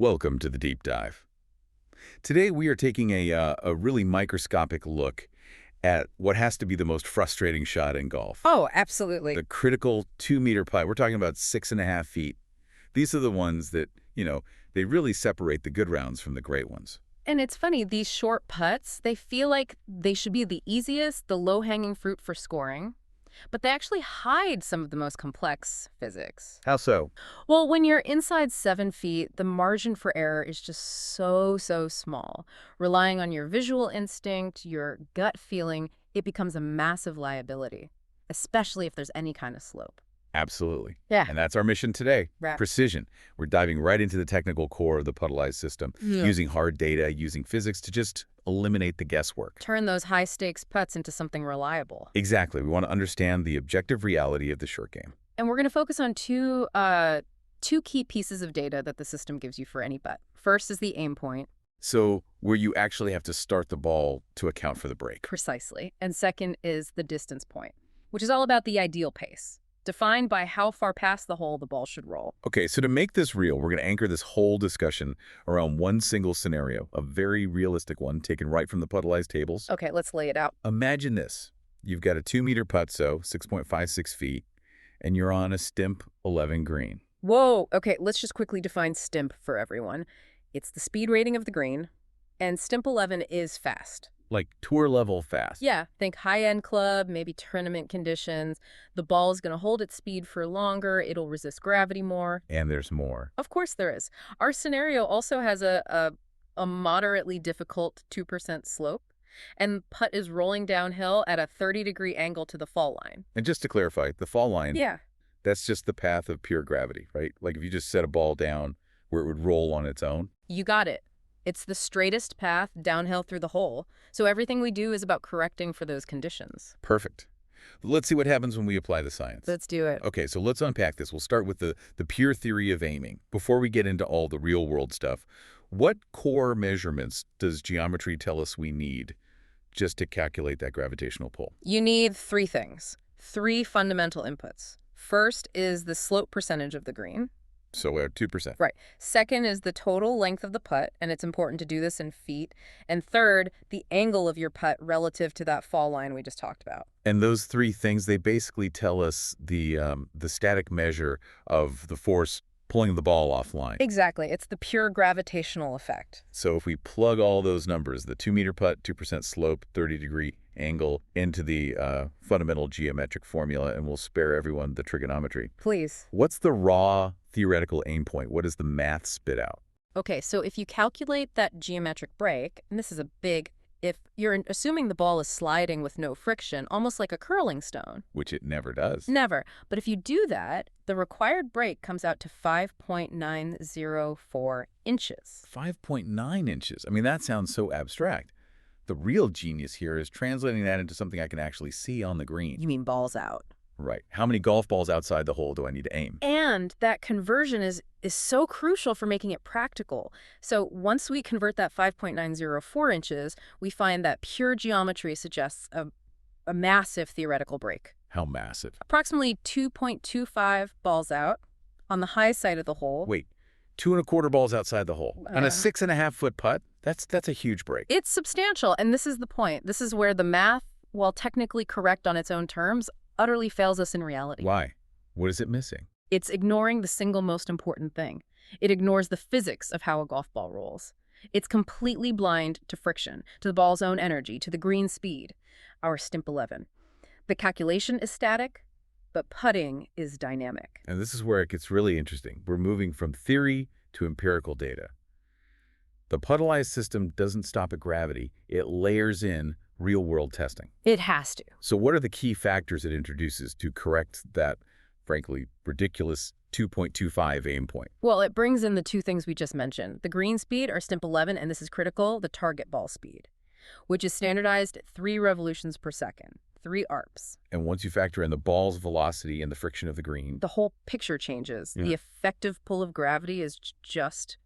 Welcome to the Deep Dive. Today we are taking a really microscopic look at what has to be the most frustrating shot in golf. Oh, absolutely. The critical 2-meter putt. We're talking about 6.5 feet. These are the ones that, they really separate the good rounds from the great ones. And it's funny, these short putts, they feel like they should be the easiest, the low-hanging fruit for scoring, but they actually hide some of the most complex physics. How so? Well, when you're inside 7 feet, the margin for error is just so small. Relying on your visual instinct, your gut feeling, it becomes a massive liability, especially if there's any kind of slope. Absolutely. Yeah. And that's our mission today. Right. Precision. We're diving right into the technical core of the Puttalyze system, Yeah. using hard data, using physics to just eliminate the guesswork. Turn those high-stakes putts into something reliable. Exactly. We want to understand the objective reality of the short game. And we're going to focus on two key pieces of data that the system gives you for any putt. First is the aim point. So where you actually have to start the ball to account for the break. Precisely. And second is the distance point, which is all about the ideal pace, defined by how far past the hole the ball should roll. Okay, so to make this real, we're going to anchor this whole discussion around one single scenario, a very realistic one taken right from the Puttalyze tables. Okay, let's lay it out. Imagine this. You've got a 2-meter putt, so 6.56 feet, and you're on a Stimp 11 green. Whoa. Okay, let's just quickly define Stimp for everyone. It's the speed rating of the green, and Stimp 11 is fast. Like tour level fast. Yeah, think high-end club, maybe tournament conditions. The ball is going to hold its speed for longer. It'll resist gravity more. And there's more. Of course there is. Our scenario also has a moderately difficult 2% slope, and putt is rolling downhill at a 30-degree angle to the fall line. And just to clarify, the fall line, Yeah, that's just the path of pure gravity, right? Like if you just set a ball down where it would roll on its own. you got it. It's the straightest path downhill through the hole, so everything we do is about correcting for those conditions. Perfect. Let's see what happens when we apply the science. Let's do it. Okay, so let's unpack this. We'll start with the pure theory of aiming. Before we get into all the real-world stuff, what core measurements does geometry tell us we need just to calculate that gravitational pull? You need three things, three fundamental inputs. First is the slope percentage of the green. So we're at 2%. Right. Second is the total length of the putt, and it's important to do this in feet. And third, the angle of your putt relative to that fall line we just talked about. And those three things, they basically tell us the static measure of the force pulling the ball offline. Exactly. It's the pure gravitational effect. So if we plug all those numbers, the 2-meter putt, 2% slope, 30-degree angle, into the fundamental geometric formula, and we'll spare everyone the trigonometry. Please. What's the raw theoretical aim point? What does the math spit out? Okay, so if you calculate that geometric break, and this is a big if, you're assuming the ball is sliding with no friction, almost like a curling stone. Which it never does. Never. But if you do that, the required break comes out to 5.904 inches. 5.9 inches. I mean, that sounds so abstract. The real genius here is translating that into something I can actually see on the green. You mean balls out. Right. How many golf balls outside the hole do I need to aim? And that conversion is so crucial for making it practical. So once we convert that 5.904 inches, we find that pure geometry suggests a massive theoretical break. How massive? Approximately 2.25 balls out on the high side of the hole. Wait, 2.25 balls outside the hole. On a 6.5-foot putt? That's a huge break. It's substantial, and this is the point. This is where the math, while technically correct on its own terms, utterly fails us in reality. Why? What is it missing? It's ignoring the single most important thing. It ignores the physics of how a golf ball rolls. It's completely blind to friction, to the ball's own energy, to the green speed, our Stimp 11. The calculation is static, but putting is dynamic. And this is where it gets really interesting. We're moving from theory to empirical data. The Puttalyze system doesn't stop at gravity. It layers in real-world testing. It has to. So what are the key factors it introduces to correct that, frankly, ridiculous 2.25 aim point? Well, it brings in the two things we just mentioned. The green speed, our Stimp 11, and this is critical, the target ball speed, which is standardized at 3 revolutions per second, 3 ARPs. And once you factor in the ball's velocity and the friction of the green, The whole picture changes. The effective pull of gravity is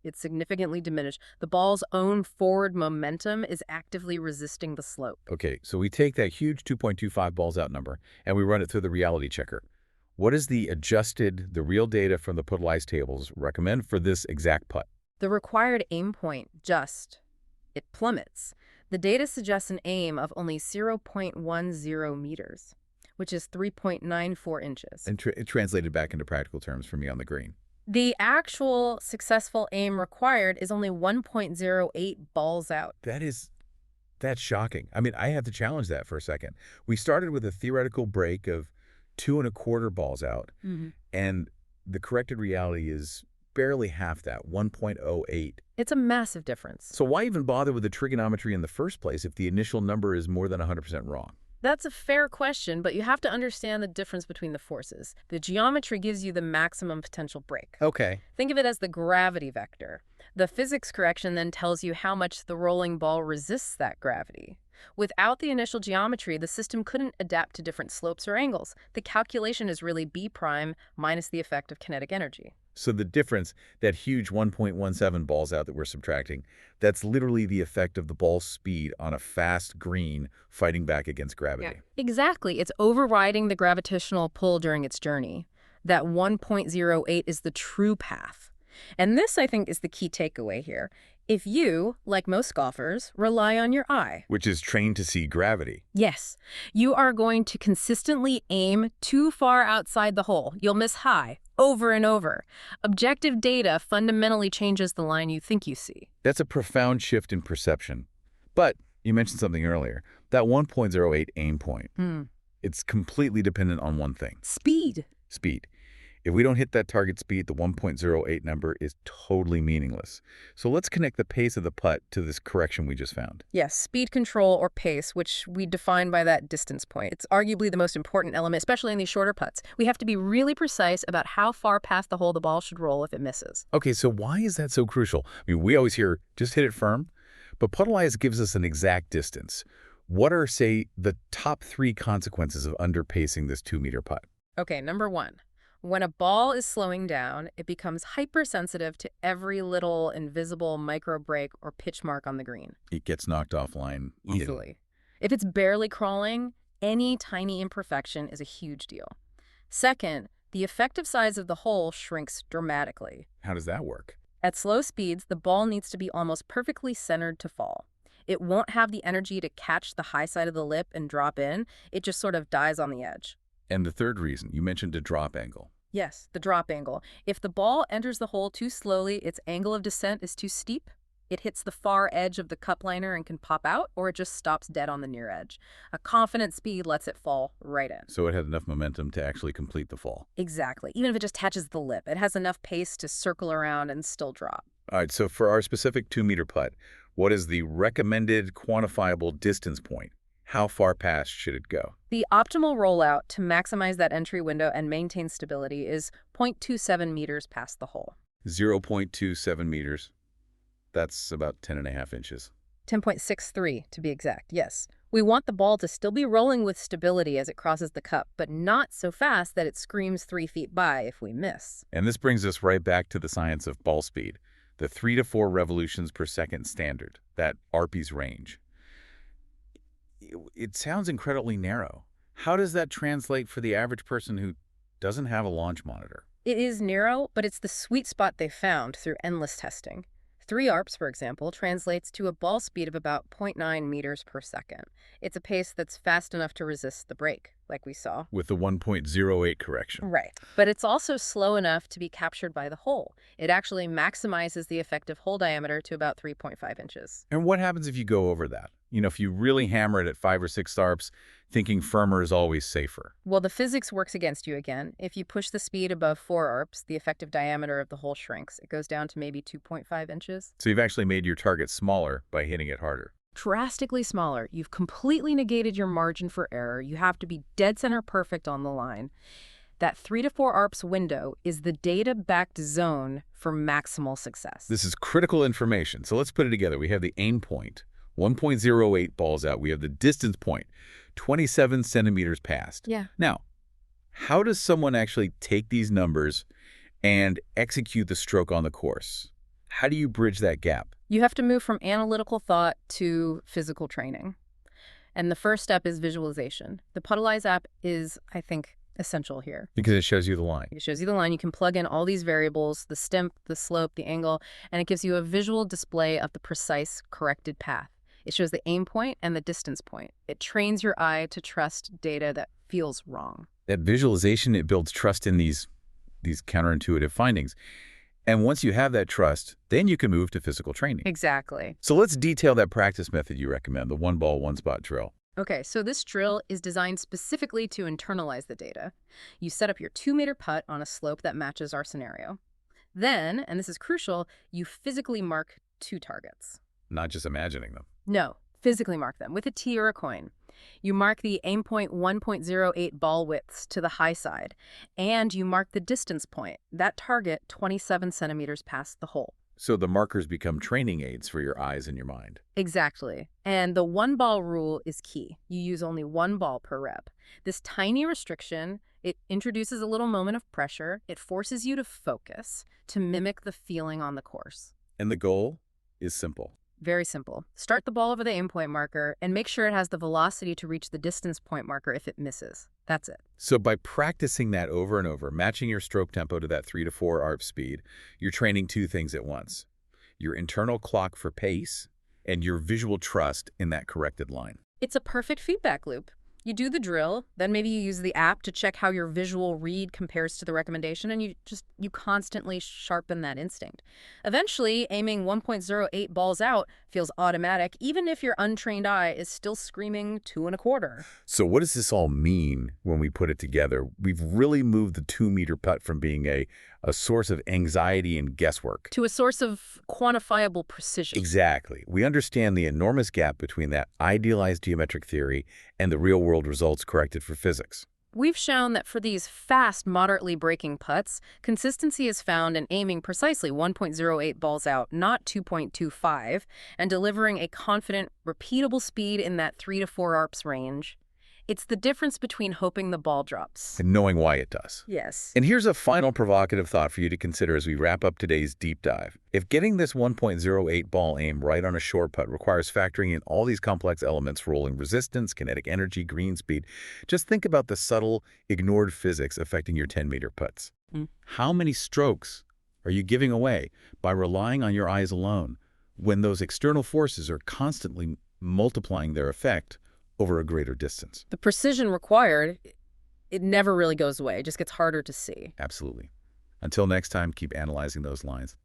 it's significantly diminished. The ball's own forward momentum is actively resisting the slope. okay, so we take that huge 2.25 balls out number and we run it through the reality checker. What does the real data from the Puttalyze tables recommend for this exact putt? The required aim point it plummets. The data suggests an aim of only 0.10 meters, which is 3.94 inches. And it translated back into practical terms for me on the green. The actual successful aim required is only 1.08 balls out. That's shocking. I mean, I have to challenge that for a second. We started with a theoretical break of 2.25 balls out, and the corrected reality is barely half that, 1.08. It's a massive difference. So why even bother with the trigonometry in the first place if the initial number is more than 100% wrong? That's a fair question, but you have to understand the difference between the forces. The geometry gives you the maximum potential break. Okay. Think of it as the gravity vector. The physics correction then tells you how much the rolling ball resists that gravity. Without the initial geometry, the system couldn't adapt to different slopes or angles. The calculation is really B prime minus the effect of kinetic energy. So the difference, that huge 1.17 balls out that we're subtracting, that's literally the effect of the ball's speed on a fast green fighting back against gravity. Yeah. Exactly. It's overriding the gravitational pull during its journey. That 1.08 is the true path. And this, I think, is the key takeaway here. If you, like most golfers, rely on your eye, Which is trained to see gravity. yes, you are going to consistently aim too far outside the hole. You'll miss high over and over. Objective data fundamentally changes the line you think you see. That's a profound shift in perception. But you mentioned something earlier, that 1.08 aim point. It's completely dependent on one thing. Speed. Speed. If we don't hit that target speed, the 1.08 number is totally meaningless. So let's connect the pace of the putt to this correction we just found. Yes, speed control or pace, which we define by that distance point. It's arguably the most important element, especially in these shorter putts. We have to be really precise about how far past the hole the ball should roll if it misses. Okay, so why is that so crucial? I mean, we always hear, just hit it firm. But Puttalyze gives us an exact distance. What are, say, the top 3 consequences of underpacing this 2-meter putt? Okay, number 1. When a ball is slowing down, it becomes hypersensitive to every little invisible micro break or pitch mark on the green. It gets knocked offline Easily. If it's barely crawling, any tiny imperfection is a huge deal. Second, the effective size of the hole shrinks dramatically. How does that work? At slow speeds, the ball needs to be almost perfectly centered to fall. It won't have the energy to catch the high side of the lip and drop in. It just sort of dies on the edge. And the third reason, you mentioned a drop angle. Yes, the drop angle. If the ball enters the hole too slowly, its angle of descent is too steep. It hits the far edge of the cup liner and can pop out, or it just stops dead on the near edge. A confident speed lets it fall right in. So it had enough momentum to actually complete the fall. Exactly. Even if it just touches the lip, it has enough pace to circle around and still drop. All right, so for our specific 2-meter putt, what is the recommended quantifiable distance point? How far past should it go? The optimal rollout to maximize that entry window and maintain stability is 0.27 meters past the hole. 0.27 meters. That's about 10.5 inches. 10.63 to be exact, yes. We want the ball to still be rolling with stability as it crosses the cup, but not so fast that it screams 3 feet by if we miss. And this brings us right back to the science of ball speed, the 3 to 4 revolutions per second standard, that RP's range. It sounds incredibly narrow. How does that translate for the average person who doesn't have a launch monitor? It is narrow, but it's the sweet spot they found through endless testing. 3 ARPs, for example, translates to a ball speed of about 0.9 meters per second. It's a pace that's fast enough to resist the break, like we saw. With the 1.08 correction. Right. But it's also slow enough to be captured by the hole. It actually maximizes the effective hole diameter to about 3.5 inches. And what happens if you go over that? You know, if you really hammer it at 5 or 6 ARPs, thinking firmer is always safer. Well, the physics works against you again. If you push the speed above 4 ARPs, the effective diameter of the hole shrinks. It goes down to maybe 2.5 inches. So you've actually made your target smaller by hitting it harder. Drastically smaller. You've completely negated your margin for error. You have to be dead center perfect on the line. That 3 to 4 ARPs window is the data-backed zone for maximal success. This is critical information. So let's put it together. We have the aim point, 1.08 balls out. We have the distance point, 27 centimeters past. Yeah. Now, how does someone actually take these numbers and execute the stroke on the course? How do you bridge that gap? You have to move from analytical thought to physical training. And the first step is visualization. The Puttalyze app is, I think, essential here. Because it shows you the line. It shows you the line. You can plug in all these variables, the stemp, the slope, the angle, and it gives you a visual display of the precise corrected path. It shows the aim point and the distance point. It trains your eye to trust data that feels wrong. That visualization, it builds trust in these counterintuitive findings. And once you have that trust, then you can move to physical training. Exactly. So let's detail that practice method you recommend, the one ball, one spot drill. Okay, so this drill is designed specifically to internalize the data. You set up your 2-meter putt on a slope that matches our scenario. Then, and this is crucial, you physically mark 2 targets. Not just imagining them. No, physically mark them with a T or a coin. You mark the aim point 1.08 ball widths to the high side, and you mark the distance point, that target 27 centimeters past the hole. So the markers become training aids for your eyes and your mind. Exactly. And the 1-ball rule is key. You use only 1 ball per rep. This tiny restriction, it introduces a little moment of pressure. It forces you to focus, to mimic the feeling on the course. And the goal is simple. Very simple. Start the ball over the aim point marker and make sure it has the velocity to reach the distance point marker if it misses. That's it. So by practicing that over and over, matching your stroke tempo to that 3 to 4 ARP speed, you're training 2 things at once. Your internal clock for pace and your visual trust in that corrected line. It's a perfect feedback loop. You do the drill, then maybe you use the app to check how your visual read compares to the recommendation, and you constantly sharpen that instinct. Eventually, aiming 1.08 balls out feels automatic, even if your untrained eye is still screaming 2 1/4. So what does this all mean when we put it together? We've really moved the 2-meter putt from being a source of anxiety and guesswork To a source of quantifiable precision. Exactly. We understand the enormous gap between that idealized geometric theory and the real-world results corrected for physics. We've shown that for these fast, moderately breaking putts, consistency is found in aiming precisely 1.08 balls out, not 2.25, and delivering a confident, repeatable speed in that 3 to 4 ARPS range. It's the difference between hoping the ball drops. And knowing why it does. Yes. And here's a final provocative thought for you to consider as we wrap up today's deep dive. If getting this 1.08 ball aim right on a short putt requires factoring in all these complex elements, rolling resistance, kinetic energy, green speed, just think about the subtle, ignored physics affecting your 10-meter putts. How many strokes are you giving away by relying on your eyes alone when those external forces are constantly multiplying their effect over a greater distance? The precision required, it never really goes away. It just gets harder to see. Absolutely. Until next time, keep analyzing those lines.